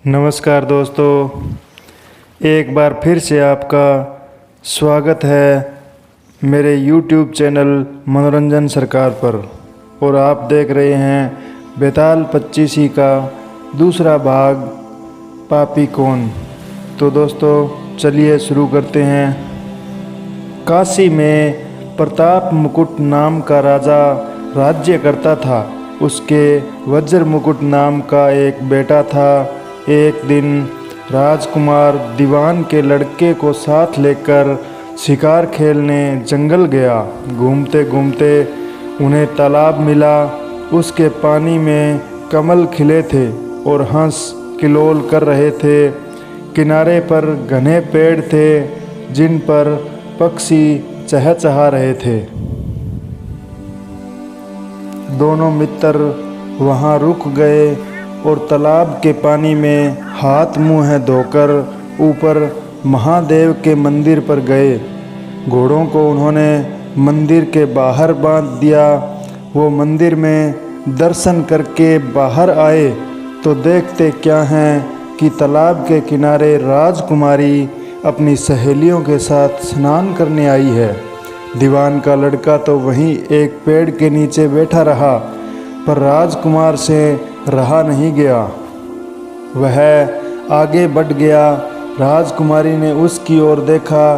नमस्कार दोस्तों, एक बार फिर से आपका स्वागत है मेरे YouTube चैनल मनोरंजन सरकार पर। और आप देख रहे हैं बेताल पच्चीसी का दूसरा भाग, पापी कौन। तो दोस्तों चलिए शुरू करते हैं। काशी में प्रताप मुकुट नाम का राजा राज्य करता था। उसके वज्र मुकुट नाम का एक बेटा था। एक दिन राजकुमार दीवान के लड़के को साथ लेकर शिकार खेलने जंगल गया। घूमते घूमते उन्हें तालाब मिला। उसके पानी में कमल खिले थे और हंस किलोल कर रहे थे। किनारे पर घने पेड़ थे जिन पर पक्षी चहचहा रहे थे। दोनों मित्र वहां रुक गए और तालाब के पानी में हाथ मुँह धोकर ऊपर महादेव के मंदिर पर गए। घोड़ों को उन्होंने मंदिर के बाहर बांध दिया। वो मंदिर में दर्शन करके बाहर आए तो देखते क्या हैं कि तालाब के किनारे राजकुमारी अपनी सहेलियों के साथ स्नान करने आई है। दीवान का लड़का तो वहीं एक पेड़ के नीचे बैठा रहा, पर राजकुमार से रहा नहीं गया। वह आगे बढ़ गया। राजकुमारी ने उसकी ओर देखा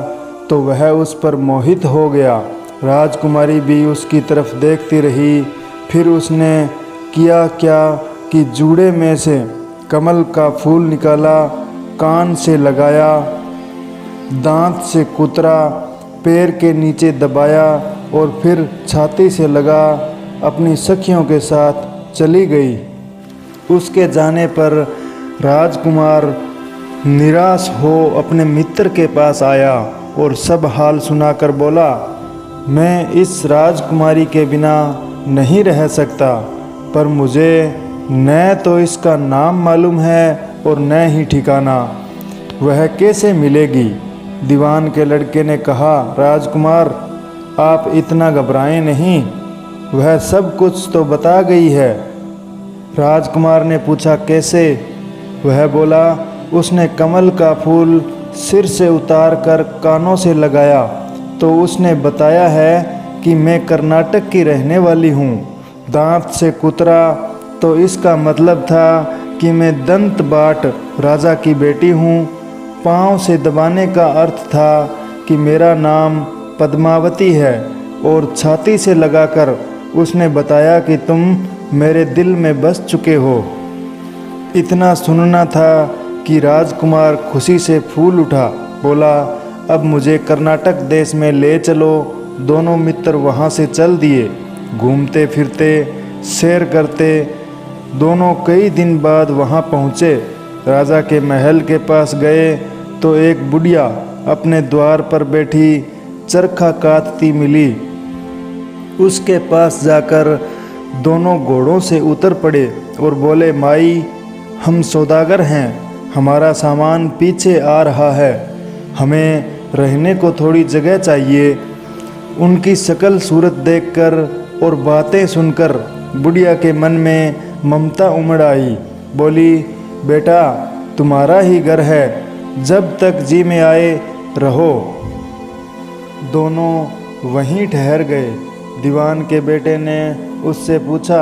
तो वह उस पर मोहित हो गया। राजकुमारी भी उसकी तरफ देखती रही। फिर उसने किया क्या कि जूड़े में से कमल का फूल निकाला, कान से लगाया, दांत से कुतरा, पैर के नीचे दबाया और फिर छाती से लगा अपनी सखियों के साथ चली गई। उसके जाने पर राजकुमार निराश हो अपने मित्र के पास आया और सब हाल सुनाकर बोला, मैं इस राजकुमारी के बिना नहीं रह सकता, पर मुझे न तो इसका नाम मालूम है और न ही ठिकाना। वह कैसे मिलेगी? दीवान के लड़के ने कहा, राजकुमार आप इतना घबराएं नहीं, वह सब कुछ तो बता गई है। राजकुमार ने पूछा, कैसे? वह बोला, उसने कमल का फूल सिर से उतार कर कानों से लगाया तो उसने बताया है कि मैं कर्नाटक की रहने वाली हूँ। दांत से कुतरा तो इसका मतलब था कि मैं दंत बाट राजा की बेटी हूँ। पाँव से दबाने का अर्थ था कि मेरा नाम पद्मावती है। और छाती से लगाकर उसने बताया कि तुम मेरे दिल में बस चुके हो। इतना सुनना था कि राजकुमार खुशी से फूल उठा। बोला, अब मुझे कर्नाटक देश में ले चलो। दोनों मित्र वहाँ से चल दिए। घूमते फिरते सैर करते दोनों कई दिन बाद वहाँ पहुँचे। राजा के महल के पास गए तो एक बुढ़िया अपने द्वार पर बैठी चरखा काटती मिली। उसके पास जाकर दोनों घोड़ों से उतर पड़े और बोले, माई हम सौदागर हैं, हमारा सामान पीछे आ रहा है, हमें रहने को थोड़ी जगह चाहिए। उनकी शकल सूरत देखकर और बातें सुनकर बुढ़िया के मन में ममता उमड़ आई। बोली, बेटा तुम्हारा ही घर है, जब तक जी में आए रहो। दोनों वहीं ठहर गए। दीवान के बेटे ने उससे पूछा,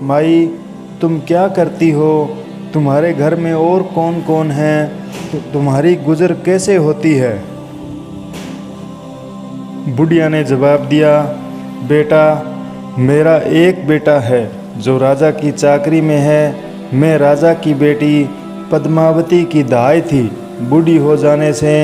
माई तुम क्या करती हो? तुम्हारे घर में और कौन कौन है? तुम्हारी गुजर कैसे होती है? बुढ़िया ने जवाब दिया, बेटा मेरा एक बेटा है जो राजा की चाकरी में है। मैं राजा की बेटी पद्मावती की दाई थी। बूढ़ी हो जाने से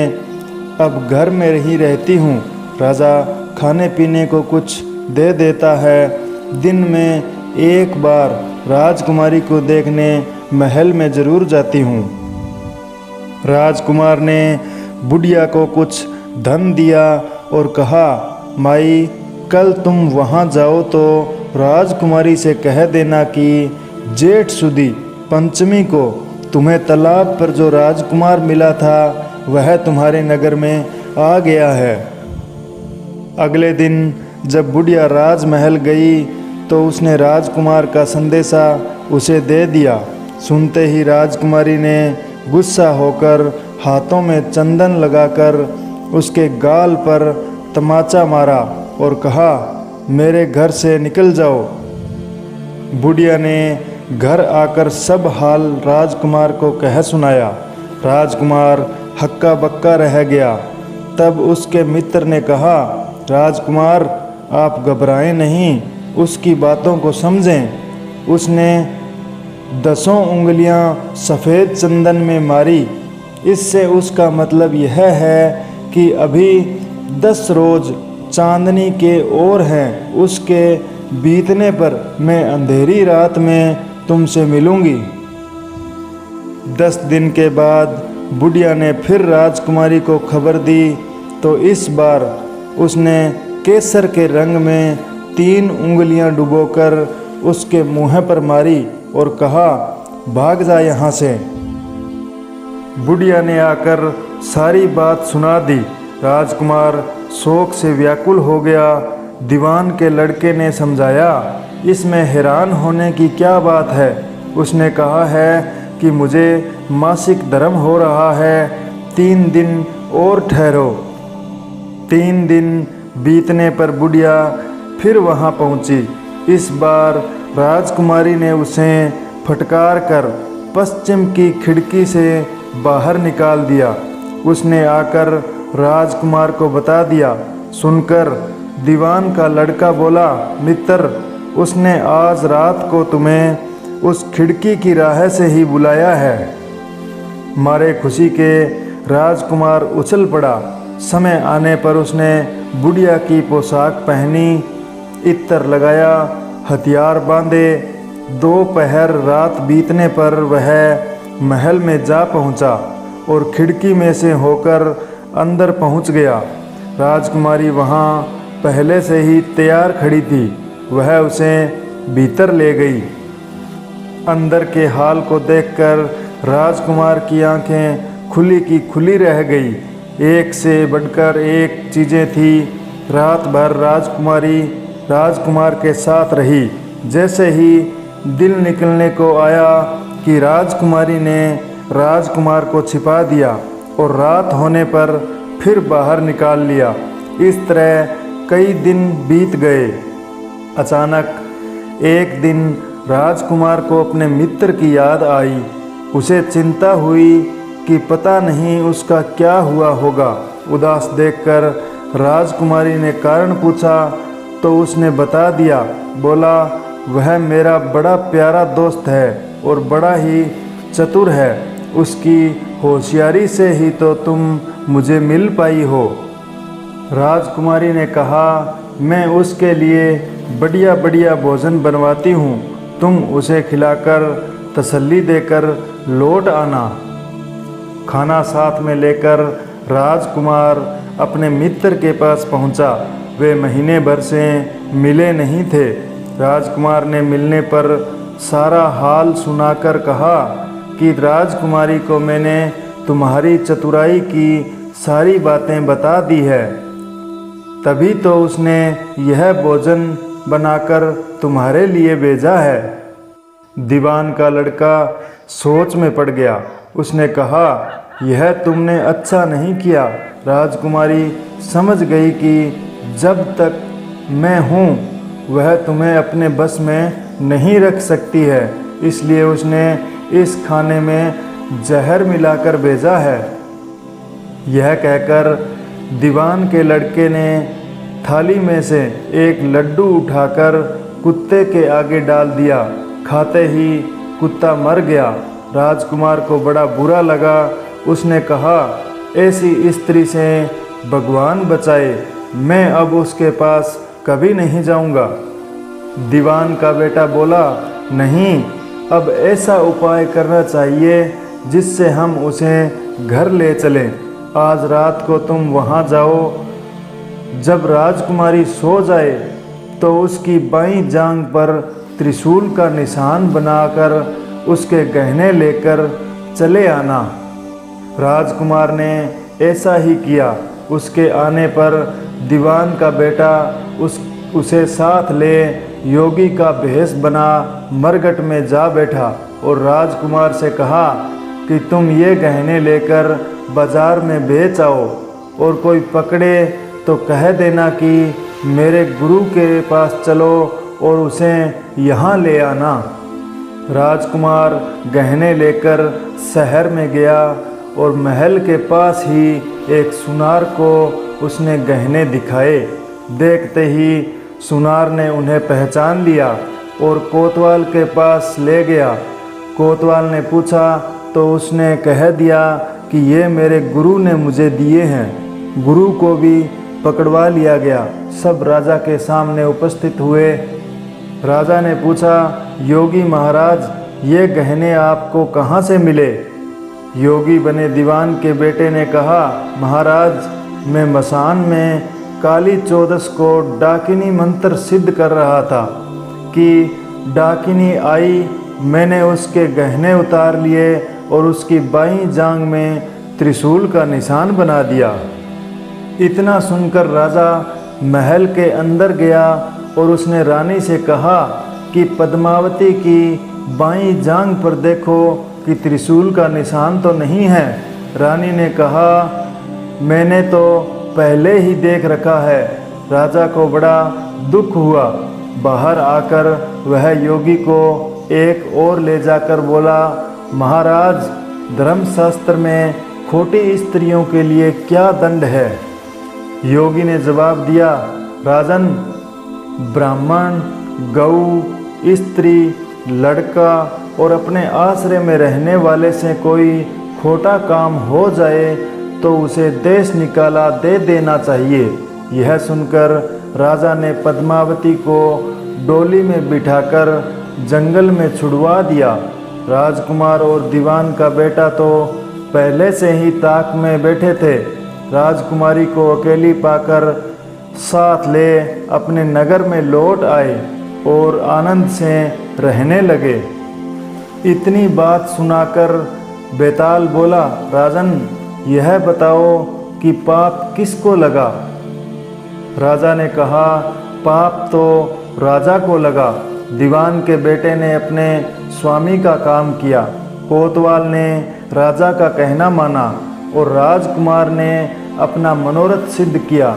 अब घर में ही रहती हूँ। राजा खाने पीने को कुछ दे देता है। दिन में एक बार राजकुमारी को देखने महल में जरूर जाती हूँ। राजकुमार ने बुढ़िया को कुछ धन दिया और कहा, माई कल तुम वहाँ जाओ तो राजकुमारी से कह देना कि जेठ सुदी पंचमी को तुम्हें तालाब पर जो राजकुमार मिला था वह तुम्हारे नगर में आ गया है। अगले दिन जब बुढ़िया राजमहल गई तो उसने राजकुमार का संदेशा उसे दे दिया। सुनते ही राजकुमारी ने गुस्सा होकर हाथों में चंदन लगाकर उसके गाल पर तमाचा मारा और कहा, मेरे घर से निकल जाओ। बुढ़िया ने घर आकर सब हाल राजकुमार को कह सुनाया। राजकुमार हक्का बक्का रह गया। तब उसके मित्र ने कहा, राजकुमार आप घबराएं नहीं, उसकी बातों को समझें। उसने 10 उंगलियां सफ़ेद चंदन में मारी। इससे उसका मतलब यह है कि अभी 10 रोज़ चांदनी के और हैं। उसके बीतने पर मैं अंधेरी रात में तुमसे मिलूंगी। 10 दिन के बाद बुढ़िया ने फिर राजकुमारी को खबर दी तो इस बार उसने केसर के रंग में 3 उंगलियां डुबोकर उसके मुँह पर मारी और कहा, भाग जा यहाँ से। बुढ़िया ने आकर सारी बात सुना दी। राजकुमार शोक से व्याकुल हो गया। दीवान के लड़के ने समझाया, इसमें हैरान होने की क्या बात है। उसने कहा है कि मुझे मासिक धर्म हो रहा है, 3 दिन और ठहरो। 3 दिन बीतने पर बुढ़िया फिर वहाँ पहुँची। इस बार राजकुमारी ने उसे फटकार कर पश्चिम की खिड़की से बाहर निकाल दिया। उसने आकर राजकुमार को बता दिया। सुनकर दीवान का लड़का बोला, मित्र, उसने आज रात को तुम्हें उस खिड़की की राह से ही बुलाया है। मारे खुशी के राजकुमार उछल पड़ा। समय आने पर उसने बुढ़िया की पोशाक पहनी, इत्र लगाया, हथियार बांधे। 2 पहर रात बीतने पर वह महल में जा पहुंचा और खिड़की में से होकर अंदर पहुंच गया। राजकुमारी वहां पहले से ही तैयार खड़ी थी। वह उसे भीतर ले गई। अंदर के हाल को देखकर राजकुमार की आंखें खुली की खुली रह गई। एक से बढ़कर एक चीज़ें थी। रात भर राजकुमारी राजकुमार के साथ रही। जैसे ही दिल निकलने को आया कि राजकुमारी ने राजकुमार को छिपा दिया और रात होने पर फिर बाहर निकाल लिया। इस तरह कई दिन बीत गए। अचानक एक दिन राजकुमार को अपने मित्र की याद आई। उसे चिंता हुई कि पता नहीं उसका क्या हुआ होगा। उदास देखकर राजकुमारी ने कारण पूछा तो उसने बता दिया। बोला, वह मेरा बड़ा प्यारा दोस्त है और बड़ा ही चतुर है। उसकी होशियारी से ही तो तुम मुझे मिल पाई हो। राजकुमारी ने कहा, मैं उसके लिए बढ़िया बढ़िया भोजन बनवाती हूँ। तुम उसे खिलाकर तसल्ली देकर लौट आना। खाना साथ में लेकर राजकुमार अपने मित्र के पास पहुँचा। वे महीने भर से मिले नहीं थे। राजकुमार ने मिलने पर सारा हाल सुनाकर कहा कि राजकुमारी को मैंने तुम्हारी चतुराई की सारी बातें बता दी है, तभी तो उसने यह भोजन बनाकर तुम्हारे लिए भेजा है। दीवान का लड़का सोच में पड़ गया। उसने कहा, यह तुमने अच्छा नहीं किया। राजकुमारी समझ गई कि जब तक मैं हूँ वह तुम्हें अपने बस में नहीं रख सकती है, इसलिए उसने इस खाने में जहर मिलाकर भेजा है। यह कहकर दीवान के लड़के ने थाली में से एक लड्डू उठाकर कुत्ते के आगे डाल दिया। खाते ही कुत्ता मर गया। राजकुमार को बड़ा बुरा लगा। उसने कहा, ऐसी स्त्री से भगवान बचाए, मैं अब उसके पास कभी नहीं जाऊंगा। दीवान का बेटा बोला, नहीं, अब ऐसा उपाय करना चाहिए जिससे हम उसे घर ले चलें। आज रात को तुम वहां जाओ। जब राजकुमारी सो जाए तो उसकी बाईं जांघ पर त्रिशूल का निशान बनाकर उसके गहने लेकर चले आना। राजकुमार ने ऐसा ही किया। उसके आने पर दीवान का बेटा उसे साथ ले योगी का भेष बना मरघट में जा बैठा और राजकुमार से कहा कि तुम ये गहने लेकर बाजार में बेच आओ और कोई पकड़े तो कह देना कि मेरे गुरु के पास चलो और उसे यहाँ ले आना। राजकुमार गहने लेकर शहर में गया और महल के पास ही एक सुनार को उसने गहने दिखाए। देखते ही सुनार ने उन्हें पहचान लिया और कोतवाल के पास ले गया। कोतवाल ने पूछा तो उसने कह दिया कि ये मेरे गुरु ने मुझे दिए हैं। गुरु को भी पकड़वा लिया गया। सब राजा के सामने उपस्थित हुए। राजा ने पूछा, योगी महाराज, ये गहने आपको कहाँ से मिले? योगी बने दीवान के बेटे ने कहा, महाराज, मैं मसान में काली चौदस को डाकिनी मंत्र सिद्ध कर रहा था कि डाकिनी आई। मैंने उसके गहने उतार लिए और उसकी बाईं जांघ में त्रिशूल का निशान बना दिया। इतना सुनकर राजा महल के अंदर गया और उसने रानी से कहा कि पद्मावती की बाईं जांघ पर देखो कि त्रिशूल का निशान तो नहीं है। रानी ने कहा, मैंने तो पहले ही देख रखा है। राजा को बड़ा दुख हुआ। बाहर आकर वह योगी को एक और ले जाकर बोला, महाराज, धर्मशास्त्र में खोटी स्त्रियों के लिए क्या दंड है? योगी ने जवाब दिया, राजन, ब्राह्मण, गऊ, स्त्री, लड़का और अपने आश्रय में रहने वाले से कोई खोटा काम हो जाए तो उसे देश निकाला दे देना चाहिए। यह सुनकर राजा ने पद्मावती को डोली में बिठाकर जंगल में छुड़वा दिया। राजकुमार और दीवान का बेटा तो पहले से ही ताक में बैठे थे। राजकुमारी को अकेली पाकर साथ ले अपने नगर में लौट आए और आनंद से रहने लगे। इतनी बात सुनाकर बेताल बोला, राजन, यह बताओ कि पाप किसको लगा? राजा ने कहा, पाप तो राजा को लगा। दीवान के बेटे ने अपने स्वामी का काम किया। कोतवाल ने राजा का कहना माना और राजकुमार ने अपना मनोरथ सिद्ध किया।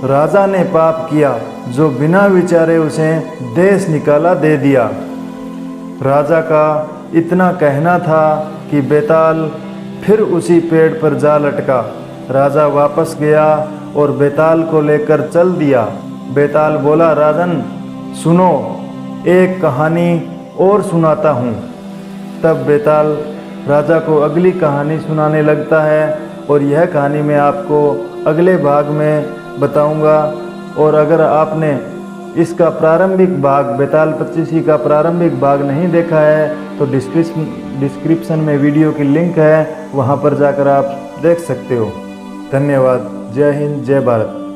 राजा ने पाप किया जो बिना विचारे उसे देश निकाला दे दिया। राजा का इतना कहना था कि बेताल फिर उसी पेड़ पर जा लटका। राजा वापस गया और बेताल को लेकर चल दिया। बेताल बोला, राजन, सुनो, एक कहानी और सुनाता हूँ। तब बेताल राजा को अगली कहानी सुनाने लगता है और यह कहानी मैं आपको अगले भाग में बताऊंगा। और अगर आपने इसका प्रारंभिक भाग, बेताल पच्चीसी का प्रारंभिक भाग नहीं देखा है तो डिस्क्रिप्शन में वीडियो की लिंक है, वहाँ पर जाकर आप देख सकते हो। धन्यवाद। जय हिंद, जय भारत।